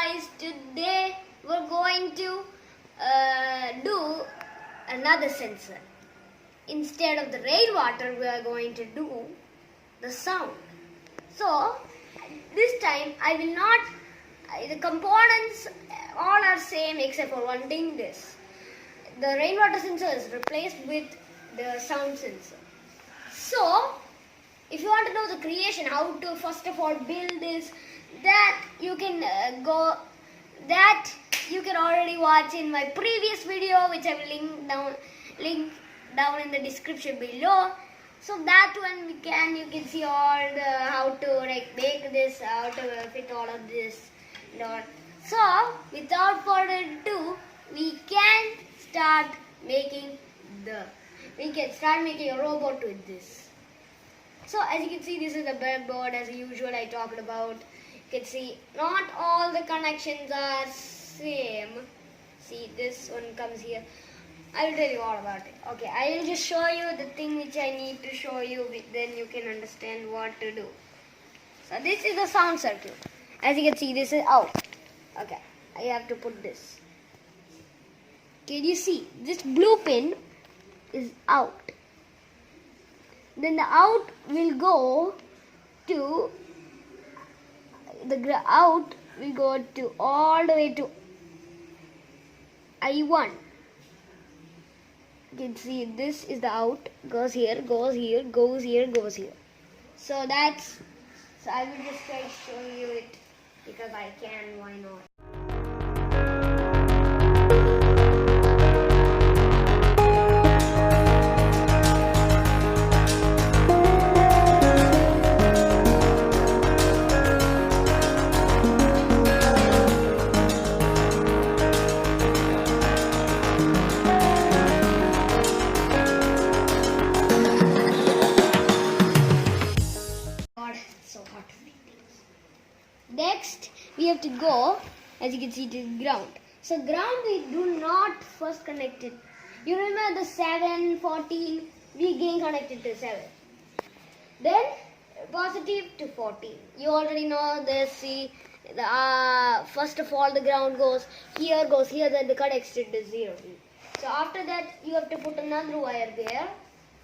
guys, today we're going to do another sensor. Instead of the rainwater, we are going to do the sound. So this time I will not, the components all are same except for one thing, this. The rainwater sensor is replaced with the sound sensor. So if you want to know the creation, how to first of all build this, that you can you can already watch in my previous video, which I will link down in the description below. So that one you can see all the how to make this, how to fit all of this. So without further ado, we can start making a robot with this. So as you can see, this is the breadboard as usual I talked about. You can see not all the connections are same. See, this one comes here. I will tell you all about it. Okay, I will just show you the thing which I need to show you, then you can understand what to do. So this is the sound circuit. As you can see, this is out. Okay, I have to put this. Can you see? This blue pin is out. Then the out will go to all the way to I1. You can see this is the out, goes here, goes here, goes here, goes here. So I will just try to show you it because I can, why not? So hard to make things. Next, we have to go, as you can see, to ground. So ground we do not first connect it. You remember the 7, 14, we again connected to 7. Then positive to 14. You already know this. See, first of all the ground goes here, then the connected to 0. So after that you have to put another wire there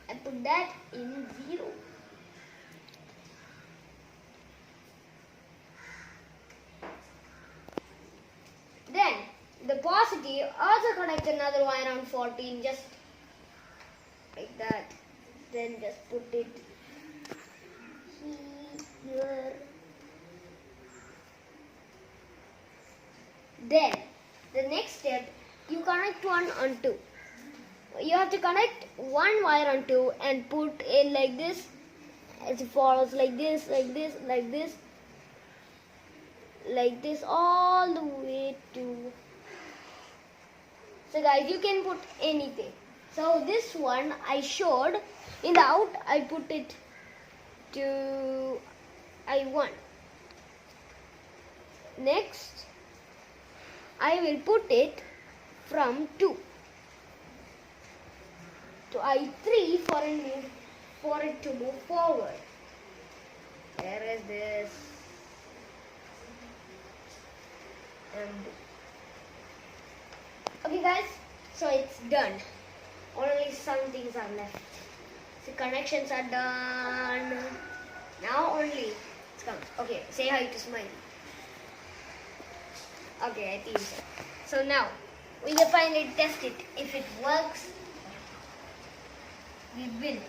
and put that in 0. Then the positive also connect another wire on 14, just like that. Then just put it here. Then the next step, you connect one on 2. You have to connect one wire on 2 and put it like this. As it follows like this, like this, like this. Like this all the way to. So guys, you can put anything. So this one I showed in the out, I put it to I1. Next I will put it from 2 to I3 for it to move forward. Where is this? Okay guys, so it's done. Only some things are left. The connections are done. Now only it's come. Okay, say hi to Smiley. Okay, I think so. So now we will finally test it. If it works, we will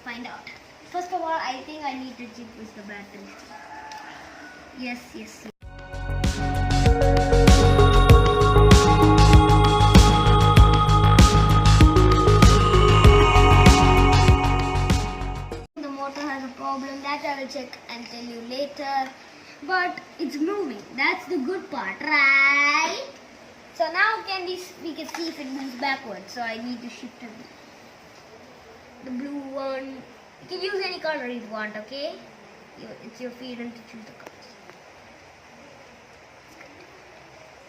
find out. First of all, I think I need to check with the battery. Yes. I will check and tell you later, but it's moving. That's the good part, right? So now we can see if it moves backwards. So I need to shift it. The blue one. You can use any color you want, okay? It's your freedom to choose the colors.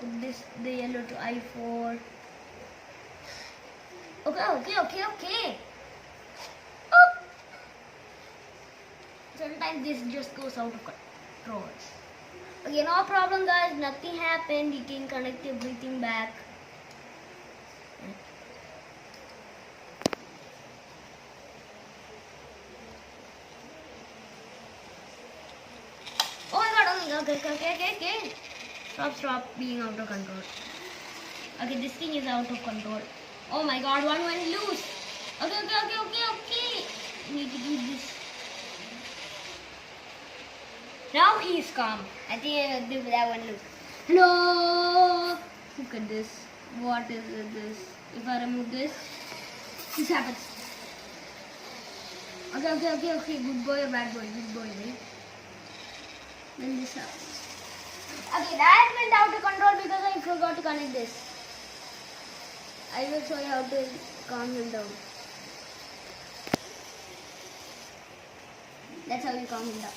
Put the yellow to I4. Okay. Sometimes this just goes out of control. Okay, no problem guys, nothing happened. You can connect everything back. Oh my god, okay. Stop being out of control. Okay, this thing is out of control. Oh my god, one went loose. Okay. Need to do this. Now he's calm. I think I will do that one loose. Hello! Look at this. What is this? If I remove this happens. Okay. Good boy or bad boy? Good boy, right? Then this happens. Okay, that went out of control because I forgot to connect this. I will show you how to calm him down. That's how you calm him down.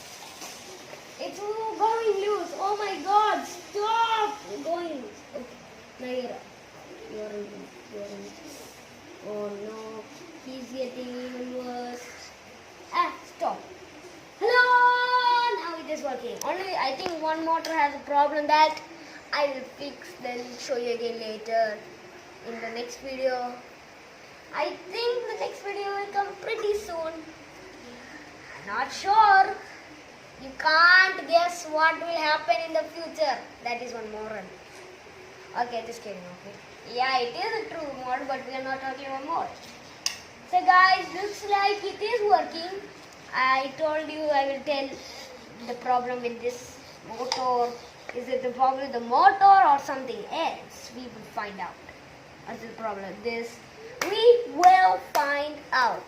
It's going loose. Oh my god, stop going loose. Okay, now you're in. Oh no, he's getting even worse. Stop. Hello, now it is working. Only I think one motor has a problem that I will fix, then show you again later in the next video. I think the next video will come pretty soon. I'm not sure. You can't guess what will happen in the future. That is one moral. Okay, just kidding. Okay. Yeah, it is a true mod, but we are not talking about mod. So guys, looks like it is working. I told you I will tell the problem with this motor. Is it the problem with the motor or something else? We will find out. What's the problem with this? We will find out.